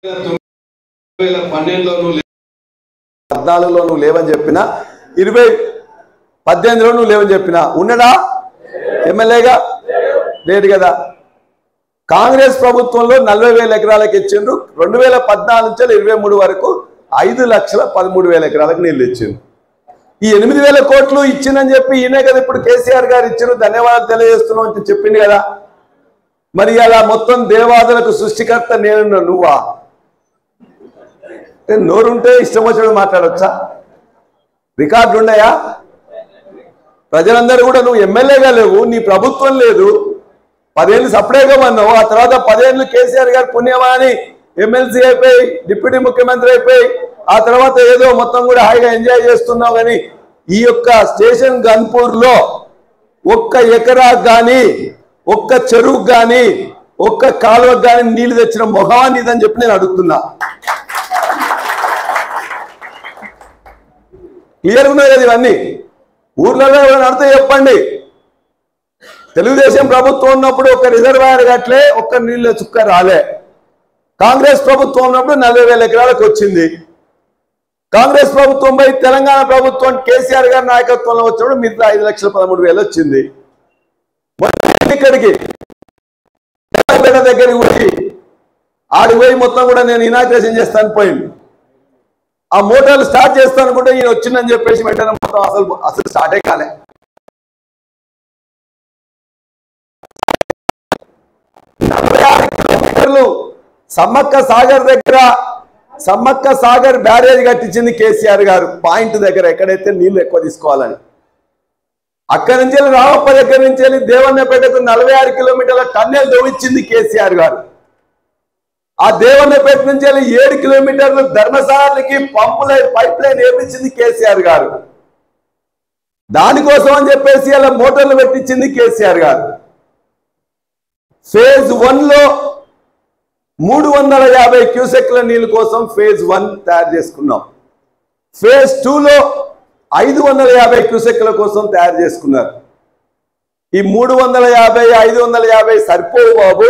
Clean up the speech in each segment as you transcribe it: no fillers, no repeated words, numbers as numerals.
2012లో నువ్వు లేవని చెప్పినా 2018లో నువ్వు లేవని చెప్పినా ఉన్నడా ఎమ్మెల్యేగా లేడు కదా. కాంగ్రెస్ ప్రభుత్వంలో 40,000 ఎకరాలకు ఇచ్చిండ్రు. 2014 నుంచి 23 వరకు 5,13,000 ఎకరాలకు నీళ్ళు ఇచ్చిండ్రు. ఈ 8,000 కోట్లు ఇచ్చిందని చెప్పి ఈయనే కదా ఇప్పుడు కేసీఆర్ గారు ఇచ్చిండ్రు, ధన్యవాదాలు తెలియజేస్తున్నాం అని చెప్పింది కదా. మరి అలా మొత్తం దేవాదులకు సృష్టికర్త నేను నువ్వా? నోరుంటే ఇష్టం వచ్చినట్టు మాట్లాడొచ్చా? రికార్డులు ఉన్నాయా? ప్రజలందరూ కూడా నువ్వు ఎమ్మెల్యేగా లేవు, నీ ప్రభుత్వం లేదు, 10 ఏళ్ళు సపరేట్గా అన్నావు. ఆ తర్వాత 10 ఏళ్ళు కేసీఆర్ గారు పుణ్యమా అని ఎమ్మెల్సీ అయిపోయి డిప్యూటీ ముఖ్యమంత్రి అయిపోయి ఆ తర్వాత ఏదో మొత్తం కూడా హాయిగా ఎంజాయ్ చేస్తున్నావు. కానీ ఈ యొక్క స్టేషన్ గన్పూర్లో ఒక్క ఎకరాకు కానీ ఒక్క చెరువుకు కానీ ఒక్క కాలువకు కానీ నీళ్లు తెచ్చిన మొహాన్ని ఇదని చెప్పి నేను అడుగుతున్నా. క్లియర్గా ఉన్నాయి కదా ఇవన్నీ. ఊర్లలో ఎవరైనా అడితే చెప్పండి. తెలుగుదేశం ప్రభుత్వం ఉన్నప్పుడు ఒక రిజర్వాయర్ గట్లే ఒక్క నీళ్ళ చుక్క రాలే. కాంగ్రెస్ ప్రభుత్వం ఉన్నప్పుడు 40,000 ఎకరాలకు వచ్చింది. కాంగ్రెస్ ప్రభుత్వంపై తెలంగాణ ప్రభుత్వం కేసీఆర్ గారి నాయకత్వంలో వచ్చినప్పుడు మిగతా 5,13,000 వచ్చింది. ఇక్కడికి దగ్గరికి పోయి ఆడికి పోయి మొత్తం కూడా నేను ఇనాగ్రేషన్ చేస్తాను పోయింది. ఆ మోటార్లు స్టార్ట్ చేస్తాను అనుకుంటే ఈయన వచ్చిందని చెప్పేసి వెంటనే మొత్తం అసలు స్టార్టే కాలే. సమ్మక్క సాగర్ దగ్గర సమ్మక్క సాగర్ బ్యారేజ్ కట్టించింది కేసీఆర్ గారు. పాయింట్ దగ్గర ఎక్కడైతే నీళ్లు ఎక్కువ తీసుకోవాలని అక్కడి నుంచి రామప్ప దగ్గర నుంచి వెళ్ళి దేవన్నపేటకు 46 కిలోమీటర్ల టన్నెల్ దోవిచ్చింది కేసీఆర్ గారు. ఆ దేవన్నపేట నుంచి వెళ్ళి 7 కిలోమీటర్లు ధర్మసాలకి పైప్ లైన్ వేపించింది కేసీఆర్ గారు. దానికోసం అని చెప్పేసి అలా మోటార్లు పెట్టించింది కేసీఆర్ గారు. ఫేజ్ 1లో 350 క్యూసెక్ల నీళ్ళ కోసం ఫేజ్ 1 తయారు చేసుకున్నాం. ఫేజ్ 2లో 550 క్యూసెక్ల కోసం తయారు చేసుకున్నారు. ఈ 350 550 సరిపోవు బాబు,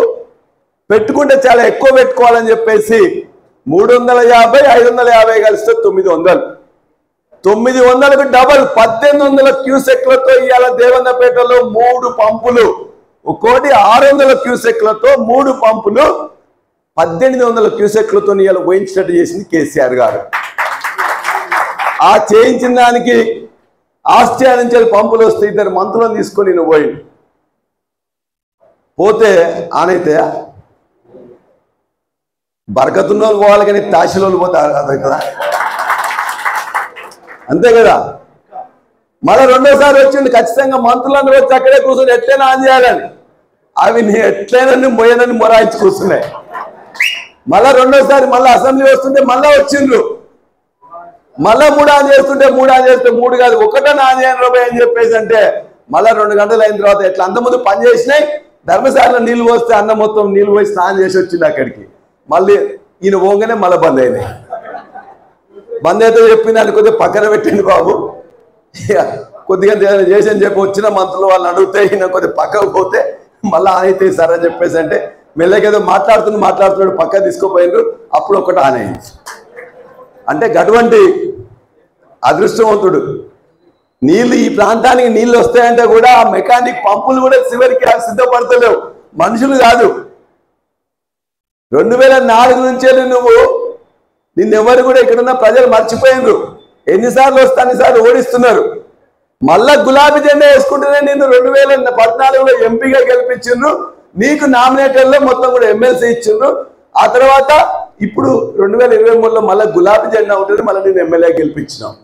పెట్టుకుంటే చాలా ఎక్కువ పెట్టుకోవాలని చెప్పేసి 350 550 కలిస్తే 900. 900కు డబల్ 1800 క్యూసెక్లతో ఇవాళ దేవన్నపేటలో 3 పంపులు, ఒక్కోటి 600 క్యూసెక్లతో 3 పంపులు 1800 క్యూసెక్లతో ఇవాళ పోయించినట్టు చేసింది కేసీఆర్ గారు. ఆ చేయించిన దానికి ఆస్ట్రియా నుంచి పంపులు వస్తే 2 మంత్రులను తీసుకొని నేను పోతే ఆనైతే బరకతున్న వాళ్ళు పోవాలి కానీ తాశీలోళ్ళు పోతే అదే కదా, అంతే కదా. మళ్ళీ రెండోసారి వచ్చింది ఖచ్చితంగా మంత్రులందరూ వచ్చి అక్కడే కూర్చొని ఎట్లయినా ఆన్ చేయాలని. అవి ఎట్లయినా మొయ్యనని మొరాయించి కూర్చున్నాయి. మళ్ళా రెండోసారి మళ్ళీ అసెంబ్లీ వస్తుంటే మళ్ళా వచ్చిండ్రు. మళ్ళా 3 ఆన్ చేస్తుంటే 3 ఆన్ చేస్తే 3 కాదు 1 ఆన్ చేయని రూపాయి అని చెప్పేసి అంటే మళ్ళా 2 గంటలు అయిన తర్వాత ఎట్లా అంతకుముందు పని చేసినాయి. ధర్మశాలలో నీళ్ళు పోస్తే అన్న మొత్తం నీళ్ళు పోయి స్నానం చేసి వచ్చింది అక్కడికి. మళ్ళీ ఈయన పోగానే మళ్ళీ బంద్ అయినాయి. బంద్ అయితే చెప్పిందని కొద్దిగా పక్కన పెట్టింది బాబు, కొద్దిగా చేసి అని చెప్పి వచ్చిన మంత్రులు వాళ్ళని అడిగితే ఈయన కొద్దిగా పక్కకు పోతే మళ్ళీ ఆన్ అయితే సార్ అని చెప్పేసి అంటే మెల్లకేదో మాట్లాడుతున్నాడు పక్క తీసుకుపోయినారు. అప్పుడు 1 ఆన్ అయింది. అంటే అటువంటి అదృష్టవంతుడు. నీళ్ళు ఈ ప్రాంతానికి నీళ్ళు వస్తాయంటే కూడా ఆ మెకానిక్ పంపులు కూడా చివరికి సిద్ధపడతలేవు, మనుషులు కాదు. 2004 నుంచి నిన్నెవరు కూడా ఇక్కడున్న ప్రజలు మర్చిపోయినరు. ఎన్నిసార్లు వస్తే అన్నిసార్లు ఓడిస్తున్నారు. మళ్ళా గులాబీ జెండా వేసుకుంటూనే నిన్ను 2014లో ఎంపీగా గెలిపించిండ్రు. నీకు నామినేటర్లో మొత్తం కూడా ఎమ్మెల్సీ ఇచ్చిండ్రు. ఆ తర్వాత ఇప్పుడు 2023లో మళ్ళీ గులాబీ జెండా ఉంటుంది, మళ్ళీ నేను ఎమ్మెల్యే గెలిపించినాం.